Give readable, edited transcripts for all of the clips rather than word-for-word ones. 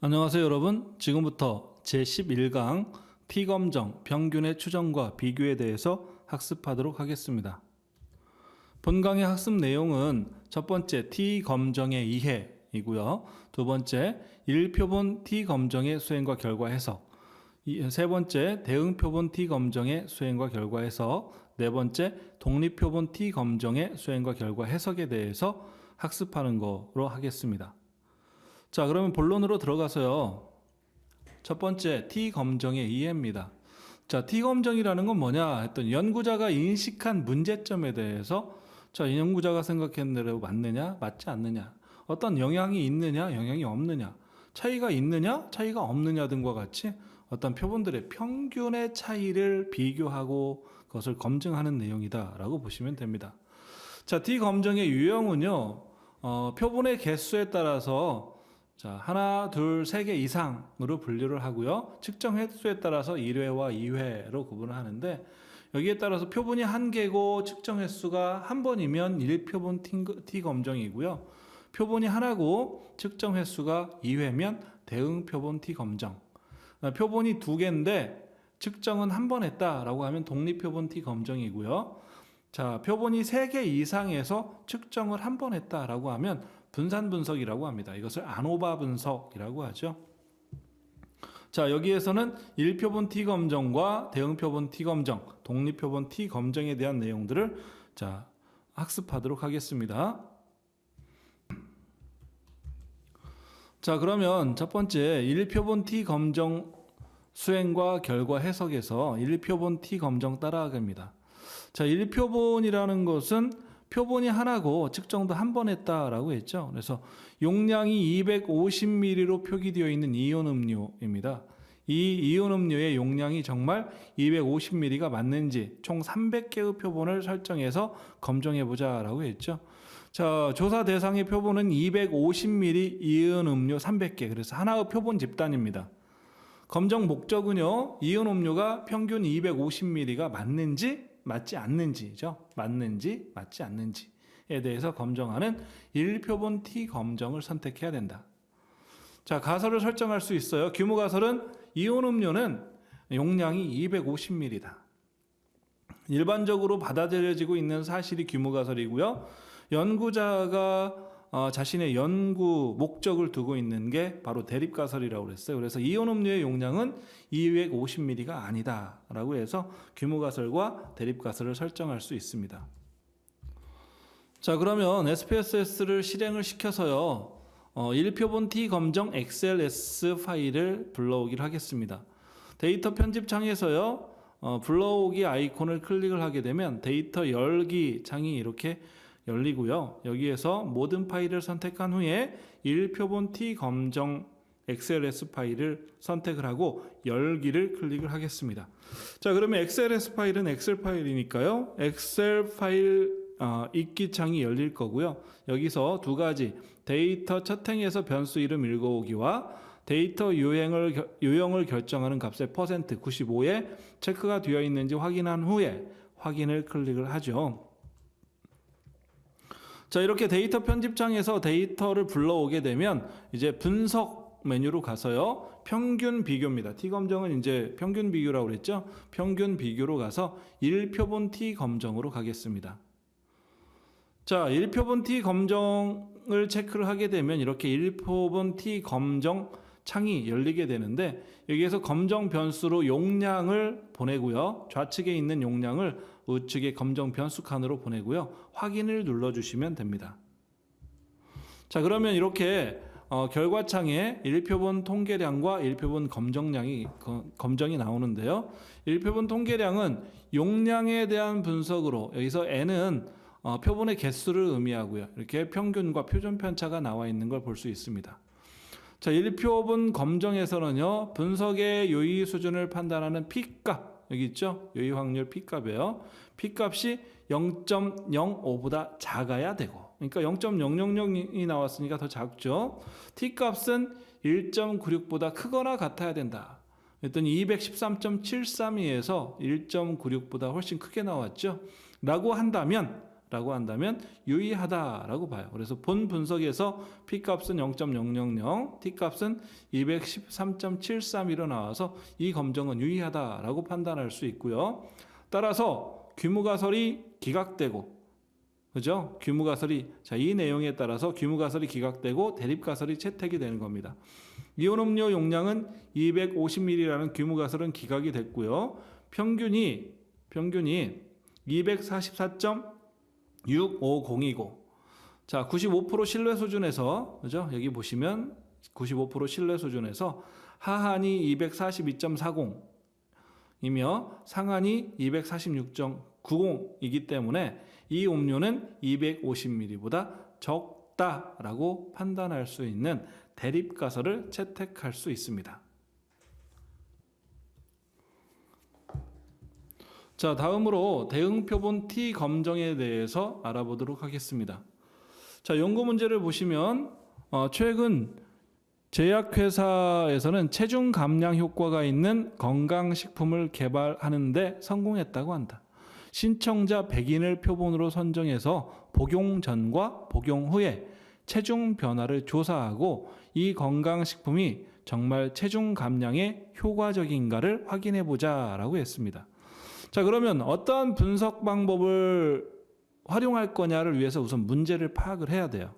안녕하세요 여러분. 지금부터 제11강 T검정 평균의 추정과 비교에 대해서 학습하도록 하겠습니다. 본강의 학습 내용은 첫 번째 T검정의 이해이고요. 두 번째 일표본 T검정의 수행과 결과 해석, 세 번째 대응표본 T검정의 수행과 결과 해석, 네 번째 독립표본 T검정의 수행과 결과 해석에 대해서 학습하는 거로 하겠습니다. 자, 그러면 본론으로 들어가서요. 첫 번째 T검정의 이해입니다. 자, T검정이라는 건 뭐냐 했더니 연구자가 인식한 문제점에 대해서 이 연구자가 생각한 대로 맞느냐 맞지 않느냐, 어떤 영향이 있느냐 영향이 없느냐, 차이가 있느냐 차이가 없느냐 등과 같이 어떤 표본들의 평균의 차이를 비교하고 그것을 검증하는 내용이다라고 보시면 됩니다. 자, T검정의 유형은요, 표본의 개수에 따라서 하나, 둘, 세 개 이상으로 분류를 하고요. 측정 횟수에 따라서 1회와 2회로 구분을 하는데, 여기에 따라서 표본이 한 개고 측정 횟수가 한 번이면 1표본 T검정이고요. 표본이 하나고 측정 횟수가 2회면 대응표본 T검정. 표본이 두 개인데 측정은 한 번 했다라고 하면 독립표본 T검정이고요. 자, 표본이 3개 이상에서 측정을 한 번 했다라고 하면 분산 분석이라고 합니다. 이것을 아노바 분석이라고 하죠. 자, 여기에서는 1표본 T검정과 대응표본 T검정, 독립표본 T검정에 대한 내용들을 학습하도록 하겠습니다. 자, 그러면 첫 번째 1표본 T검정 수행과 결과 해석에서 1표본 T검정 따라가기입니다. 자, 1표본이라는 것은 표본이 하나고 측정도 한 번 했다라고 했죠. 그래서 용량이 250ml로 표기되어 있는 이온 음료입니다. 이 이온 음료의 용량이 정말 250ml가 맞는지 총 300개의 표본을 설정해서 검증해 보자라고 했죠. 자, 조사 대상의 표본은 250ml 이온 음료 300개. 그래서 하나의 표본 집단입니다. 검정 목적은요, 이온 음료가 평균 250ml가 맞는지 맞지 않는지죠. 맞는지 맞지 않는지에 대해서 검정하는 1표본 T검정을 선택해야 된다. 자, 가설을 설정할 수 있어요. 규모 가설은 이온 음료는 용량이 250ml다. 일반적으로 받아들여지고 있는 사실이 규모 가설이고요. 연구자가 자신의 연구 목적을 두고 있는 게 바로 대립가설이라고 그랬어요. 그래서 이온 음료의 용량은 250ml가 아니다라고 해서 규모가설과 대립가설을 설정할 수 있습니다. 자, 그러면 SPSS를 실행을 시켜서요, 1표본 T검정 XLS 파일을 불러오기를 하겠습니다. 데이터 편집 창에서요, 불러오기 아이콘을 클릭을 하게 되면 데이터 열기 창이 이렇게 열리고요. 여기에서 모든 파일을 선택한 후에 1표본 T검정 XLS 파일을 선택을 하고 열기를 클릭을 하겠습니다. 자, 그러면 XLS 파일은 엑셀 파일이니까요. 엑셀 파일 읽기 창이 열릴 거고요. 여기서 두 가지, 데이터 첫 행에서 변수 이름 읽어오기와 데이터 유형을 결정하는 값의 퍼센트 95에 체크가 되어 있는지 확인한 후에 확인을 클릭을 하죠. 자, 이렇게 데이터 편집창에서 데이터를 불러오게 되면 이제 분석 메뉴로 가서요, 평균 비교입니다. T검정은 이제 평균 비교라고 그랬죠. 평균 비교로 가서 1표본 T검정으로 가겠습니다. 자, 1표본 T검정을 체크를 하게 되면 이렇게 1표본 T검정 창이 열리게 되는데, 여기에서 검정 변수로 용량을 보내고요. 좌측에 있는 용량을 우측에 검정 변수 칸으로 보내고요. 확인을 눌러주시면 됩니다. 자, 그러면 이렇게 결과창에 1표본 통계량과 1표본 검정이 나오는데요. 1표본 통계량은 용량에 대한 분석으로, 여기서 N은 표본의 개수를 의미하고요. 이렇게 평균과 표준 편차가 나와 있는 걸 볼 수 있습니다. 자, 1표본 검정에서는요, 분석의 요의 수준을 판단하는 P값, 여기 있죠? 요의 확률 P값이에요. P값이 0.05보다 작아야 되고, 그러니까 0.000이 나왔으니까 더 작죠. T값은 1.96보다 크거나 같아야 된다. 그랬더니 213.732에서 1.96보다 훨씬 크게 나왔죠. 라고 한다면 라고 한다면 유의하다라고 봐요. 그래서 본 분석에서 P값은 0.000, T값은 213.731로 나와서 이 검정은 유의하다라고 판단할 수 있고요. 따라서 규모가설이 기각되고, 그죠? 규모가설이, 자, 이 내용에 따라서 규모가설이 기각되고 대립가설이 채택이 되는 겁니다. 이온음료 용량은 250ml라는 규모가설은 기각이 됐고요. 평균이 244.650이고, 자, 95% 신뢰 수준에서, 그죠? 여기 보시면 95% 신뢰 수준에서 하한이 242.40이며 상한이 246.90이기 때문에 이 음료는 250ml보다 적다라고 판단할 수 있는 대립가설을 채택할 수 있습니다. 자, 다음으로 대응표본 T 검정에 대해서 알아보도록 하겠습니다. 자, 연구 문제를 보시면 최근 제약회사에서는 체중 감량 효과가 있는 건강식품을 개발하는 데 성공했다고 한다. 신청자 100인을 표본으로 선정해서 복용 전과 복용 후에 체중 변화를 조사하고 이 건강식품이 정말 체중 감량에 효과적인가를 확인해 보자라고 했습니다. 자, 그러면 어떠한 분석 방법을 활용할 거냐를 위해서 우선 문제를 파악을 해야 돼요.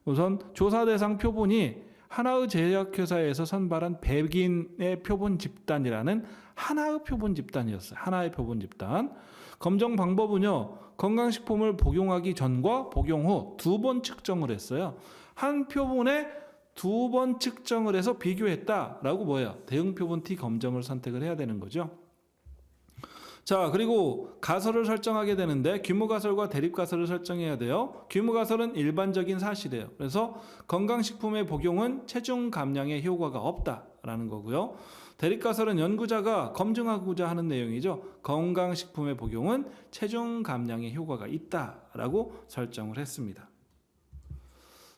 우선 조사 대상 표본이 하나의 제약회사에서 선발한 100인의 표본 집단이라는 하나의 표본 집단이었어요. 하나의 표본 집단. 검정 방법은요, 건강식품을 복용하기 전과 복용 후 2번 측정을 했어요. 한 표본에 2번 측정을 해서 비교했다라고 뭐예요? 대응 표본 T 검정을 선택을 해야 되는 거죠. 자, 그리고 가설을 설정하게 되는데 규모가설과 대립가설을 설정해야 돼요. 규모가설은 일반적인 사실이에요. 그래서 건강식품의 복용은 체중 감량에 효과가 없다라는 거고요. 대립가설은 연구자가 검증하고자 하는 내용이죠. 건강식품의 복용은 체중 감량에 효과가 있다라고 설정을 했습니다.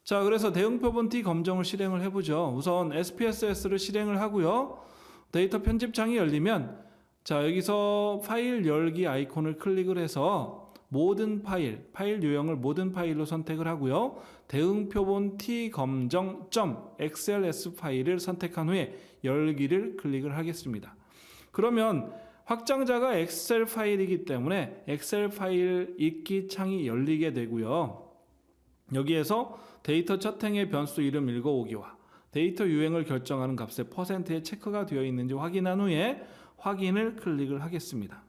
자, 그래서 대응표본 T 검정을 실행을 해보죠. 우선 SPSS를 실행을 하고요. 데이터 편집창이 열리면 자, 여기서 파일 열기 아이콘을 클릭을 해서 모든 파일 유형을 모든 파일로 선택을 하고요. 대응표본 T 검정 .xls 파일을 선택한 후에 열기를 클릭을 하겠습니다. 그러면 확장자가 엑셀 파일이기 때문에 엑셀 파일 읽기 창이 열리게 되고요. 여기에서 데이터 첫 행의 변수 이름 읽어오기와 데이터 유형을 결정하는 값의 %에 체크가 되어 있는지 확인한 후에 확인을 클릭을 하겠습니다.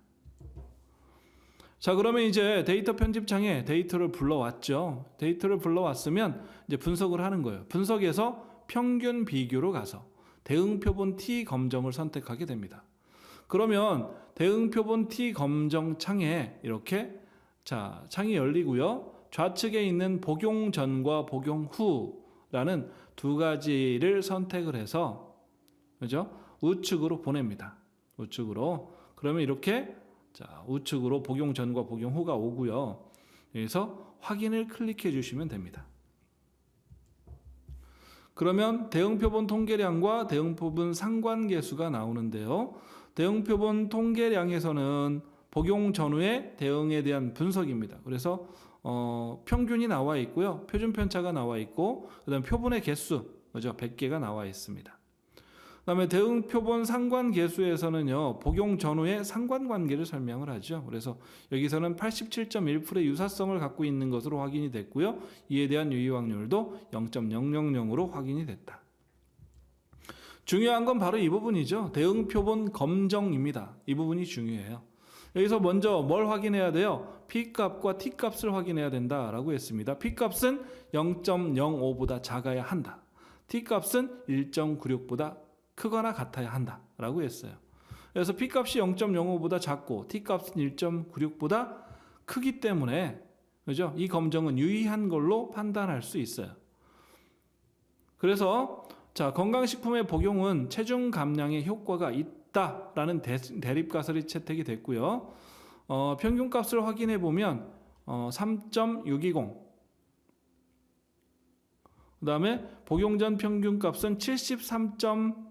자, 그러면 이제 데이터 편집창에 데이터를 불러왔죠. 데이터를 불러왔으면 이제 분석을 하는 거예요. 분석에서 평균 비교로 가서 대응표본 T 검정을 선택하게 됩니다. 그러면 대응표본 T 검정 창에 이렇게 자, 창이 열리고요. 좌측에 있는 복용 전과 복용 후라는 두 가지를 선택을 해서, 그죠? 우측으로 보냅니다. 우측으로. 그러면 이렇게 자, 우측으로 복용 전과 복용 후가 오고요. 여기서 확인을 클릭해 주시면 됩니다. 그러면 대응표본 통계량과 대응표본 상관계수가 나오는데요. 대응표본 통계량에서는 복용 전후의 대응에 대한 분석입니다. 그래서 평균이 나와 있고요. 표준 편차가 나와 있고, 그다음 표본의 개수, 그죠? 100개가 나와 있습니다. 그다음에 대응 표본 상관계수에서는요, 복용 전후의 상관관계를 설명을 하죠. 그래서 여기서는 87.1%의 유사성을 갖고 있는 것으로 확인이 됐고요. 이에 대한 유의 확률도 0.000으로 확인이 됐다. 중요한 건 바로 이 부분이죠. 대응 표본 검정입니다. 이 부분이 중요해요. 여기서 먼저 뭘 확인해야 돼요? P값과 T값을 확인해야 된다라고 했습니다. P값은 0.05보다 작아야 한다. T값은 1.96보다 크거나 같아야 한다라고 했어요. 그래서 P값이 0.05보다 작고 T값은 1.96보다 크기 때문에, 그죠? 이 검정은 유의한 걸로 판단할 수 있어요. 그래서 자, 건강식품의 복용은 체중 감량에 효과가 있다라는 대립가설이 채택이 됐고요. 평균값을 확인해 보면 3.620. 그 다음에 복용 전 평균값은 73.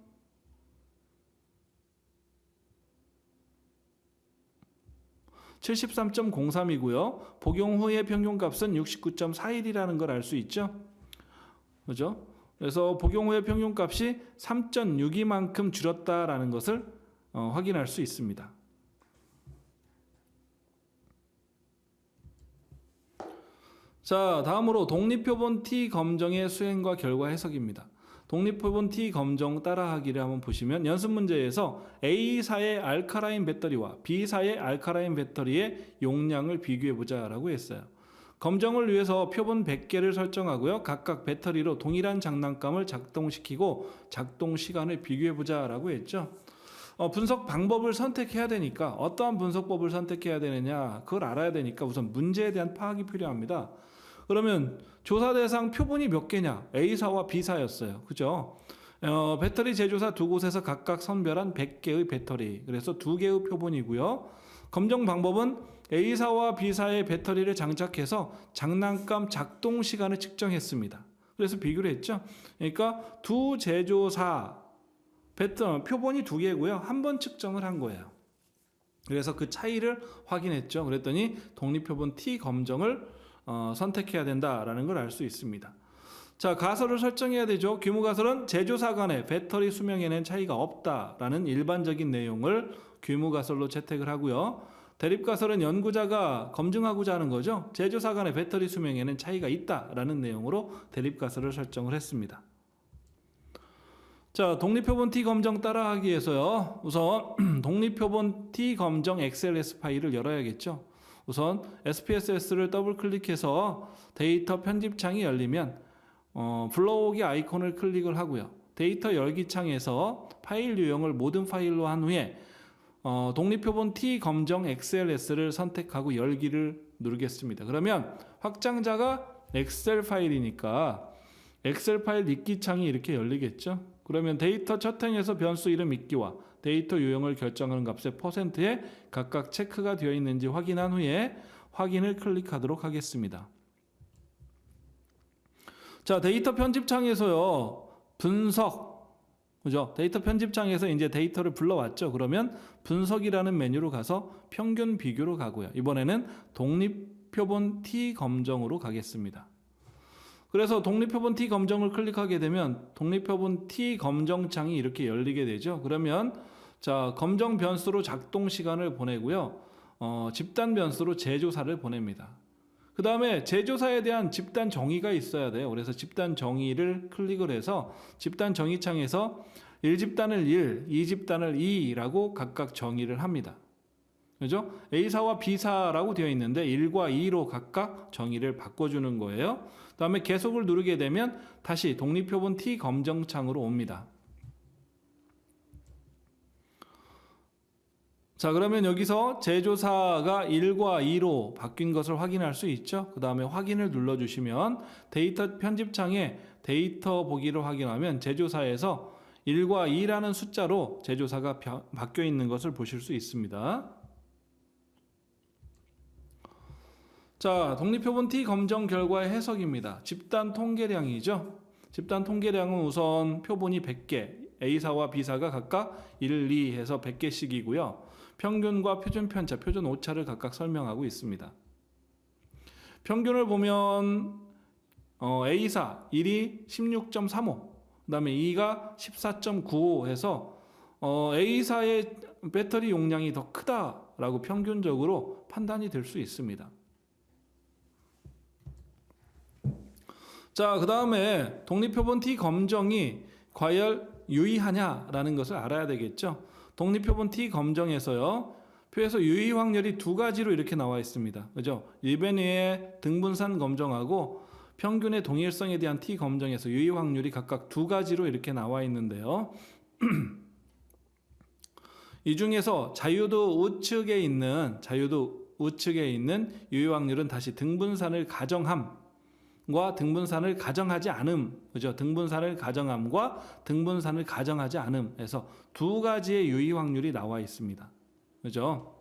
73.03이고요. 복용 후의 평균값은 69.41이라는 걸 알 수 있죠. 그죠? 그래서 복용 후의 평균값이 3.62만큼 줄었다라는 것을 확인할 수 있습니다. 자, 다음으로 독립표본 T 검정의 수행과 결과 해석입니다. 독립표본 T 검정 따라하기를 한번 보시면 연습 문제에서 A사의 알카라인 배터리와 B사의 알카라인 배터리의 용량을 비교해보자라고 했어요. 검정을 위해서 표본 100개를 설정하고요. 각각 배터리로 동일한 장난감을 작동시키고 작동 시간을 비교해보자라고 했죠. 분석 방법을 선택해야 되니까 어떠한 분석법을 선택해야 되느냐 그걸 알아야 되니까 우선 문제에 대한 파악이 필요합니다. 그러면 조사 대상 표본이 몇 개냐? A사와 B사였어요. 그죠? 배터리 제조사 두 곳에서 각각 선별한 100개의 배터리. 그래서 2개의 표본이고요. 검정 방법은 A사와 B사의 배터리를 장착해서 장난감 작동 시간을 측정했습니다. 그래서 비교를 했죠. 그러니까 두 제조사 표본이 2개고요. 한 번 측정을 한 거예요. 그래서 그 차이를 확인했죠. 그랬더니 독립표본 T 검정을 선택해야 된다라는 걸 알 수 있습니다. 자, 가설을 설정해야 되죠. 규모 가설은 제조사 간의 배터리 수명에는 차이가 없다라는 일반적인 내용을 규모 가설로 채택을 하고요. 대립 가설은 연구자가 검증하고자 하는 거죠. 제조사 간의 배터리 수명에는 차이가 있다라는 내용으로 대립 가설을 설정을 했습니다. 자, 독립표본 T 검정 따라하기에서요. 우선 독립표본 T 검정 XLS 파일을 열어야겠죠. 우선 SPSS를 더블 클릭해서 데이터 편집 창이 열리면 불러오기 아이콘을 클릭을 하고요. 데이터 열기 창에서 파일 유형을 모든 파일로 한 후에 독립표본 T 검정 XLS를 선택하고 열기를 누르겠습니다. 그러면 확장자가 엑셀 파일이니까 엑셀 파일 읽기 창이 이렇게 열리겠죠. 그러면 데이터 첫 행에서 변수 이름 읽기와 데이터 유형을 결정하는 값의 %에 각각 체크가 되어 있는지 확인한 후에 확인을 클릭하도록 하겠습니다. 자, 데이터 편집창에서요. 분석, 그죠? 데이터 편집창에서 이제 데이터를 불러왔죠. 그러면 분석이라는 메뉴로 가서 평균 비교로 가고요. 이번에는 독립표본 T 검정으로 가겠습니다. 그래서 독립표본 T 검정을 클릭하게 되면 독립표본 T 검정창이 이렇게 열리게 되죠. 그러면 자, 검정 변수로 작동 시간을 보내고요. 집단 변수로 제조사를 보냅니다. 그 다음에 제조사에 대한 집단 정의가 있어야 돼요. 그래서 집단 정의를 클릭을 해서 집단 정의창에서 1집단을 1, 2집단을 2라고 각각 정의를 합니다. 그죠? A사와 B사라고 되어 있는데 1과 2로 각각 정의를 바꿔주는 거예요. 그 다음에 계속을 누르게 되면 다시 독립표본 T 검정창으로 옵니다. 자, 그러면 여기서 제조사가 1과 2로 바뀐 것을 확인할 수 있죠. 그 다음에 확인을 눌러주시면 데이터 편집창에 데이터 보기를 확인하면 제조사에서 1과 2라는 숫자로 제조사가 바뀌어 있는 것을 보실 수 있습니다. 자, 독립표본 T 검정 결과의 해석입니다. 집단 통계량이죠. 집단 통계량은 우선 표본이 100개, A사와 B사가 각각 1, 2 해서 100개씩이고요. 평균과 표준 편차, 표준 오차를 각각 설명하고 있습니다. 평균을 보면 A사 1이 16.35, 그 다음에 2가 14.95 해서 A사의 배터리 용량이 더 크다라고 평균적으로 판단이 될 수 있습니다. 자, 그 다음에 독립표본 T 검정이 과연 유의하냐라는 것을 알아야 되겠죠. 독립표본 T 검정에서요. 표에서 유의 확률이 두 가지로 이렇게 나와 있습니다. 그죠? 일변위의 등분산 검정하고 평균의 동일성에 대한 T 검정에서 유의 확률이 각각 두 가지로 이렇게 나와 있는데요. 이 중에서 자유도 우측에 있는 유의 확률은 다시 등분산을 가정함과 등분산을 가정하지 않음, 그죠? 등분산을 가정함과 등분산을 가정하지 않음에서 두 가지의 유의 확률이 나와 있습니다. 그죠?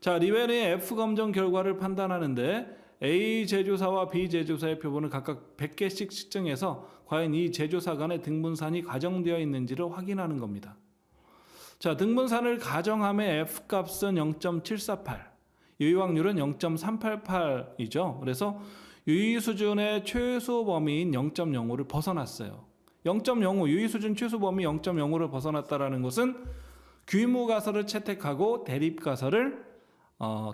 자, 리베르의 F 검정 결과를 판단하는데 A 제조사와 B 제조사의 표본을 각각 100개씩 측정해서 과연 이 제조사 간의 등분산이 가정되어 있는지를 확인하는 겁니다. 자, 등분산을 가정함의 F 값은 0.748. 유의 확률은 0.388이죠. 그래서 유의 수준의 최소 범위인 0.05를 벗어났어요. 0.05 유의 수준 최소 범위 0.05를 벗어났다라는 것은 규모 가설을 채택하고 대립 가설을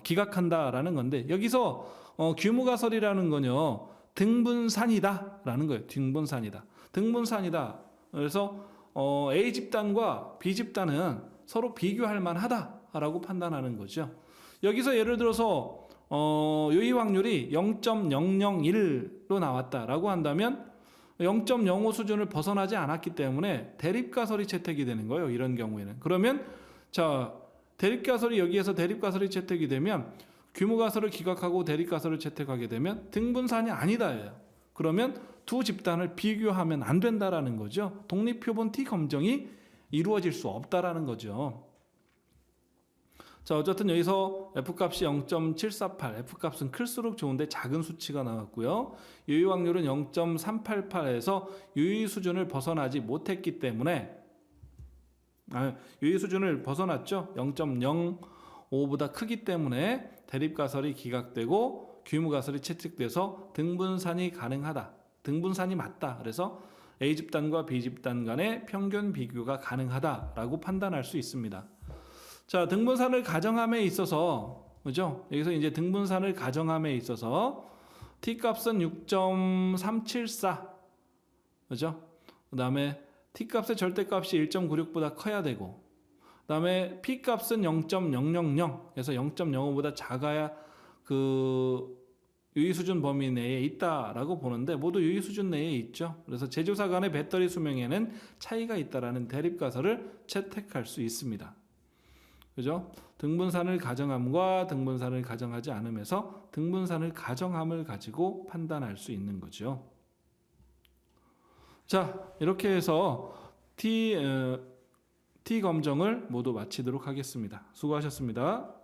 기각한다라는 건데, 여기서 규모 가설이라는 건요, 등분산이다라는 거예요. 등분산이다. 그래서 A 집단과 B 집단은 서로 비교할 만하다라고 판단하는 거죠. 여기서 예를 들어서 유의 확률이 0.001로 나왔다라고 한다면 0.05 수준을 벗어나지 않았기 때문에 대립가설이 채택이 되는 거예요. 이런 경우에는. 그러면 자, 대립가설이 여기에서 대립가설이 채택이 되면 규모가설을 기각하고 대립가설을 채택하게 되면 등분산이 아니다예요. 그러면 두 집단을 비교하면 안 된다라는 거죠. 독립표본 T 검정이 이루어질 수 없다라는 거죠. 자, 어쨌든 여기서 F값이 0.748, F값은 클수록 좋은데 작은 수치가 나왔고요. 유의 확률은 0.388에서 유의 수준을 벗어나지 못했기 때문에 유의 수준을 벗어났죠. 0.05보다 크기 때문에 대립가설이 기각되고 규모가설이 채택돼서 등분산이 가능하다. 등분산이 맞다. 그래서 A 집단과 B 집단 간의 평균 비교가 가능하다라고 판단할 수 있습니다. 자, 등분산을 가정함에 있어서, 그죠? 여기서 이제 등분산을 가정함에 있어서 T 값은 6.374, 그죠? 그 다음에 T 값의 절대값이 1.96보다 커야 되고, 그 다음에 P 값은 0.000에서 0.05보다 작아야 그 유의 수준 범위 내에 있다라고 보는데 모두 유의 수준 내에 있죠. 그래서 제조사 간의 배터리 수명에는 차이가 있다라는 대립가설을 채택할 수 있습니다. 그죠? 등분산을 가정함과 등분산을 가정하지 않음에서 등분산을 가정함을 가지고 판단할 수 있는 거죠. 자, 이렇게 해서 T 검정을 모두 마치도록 하겠습니다. 수고하셨습니다.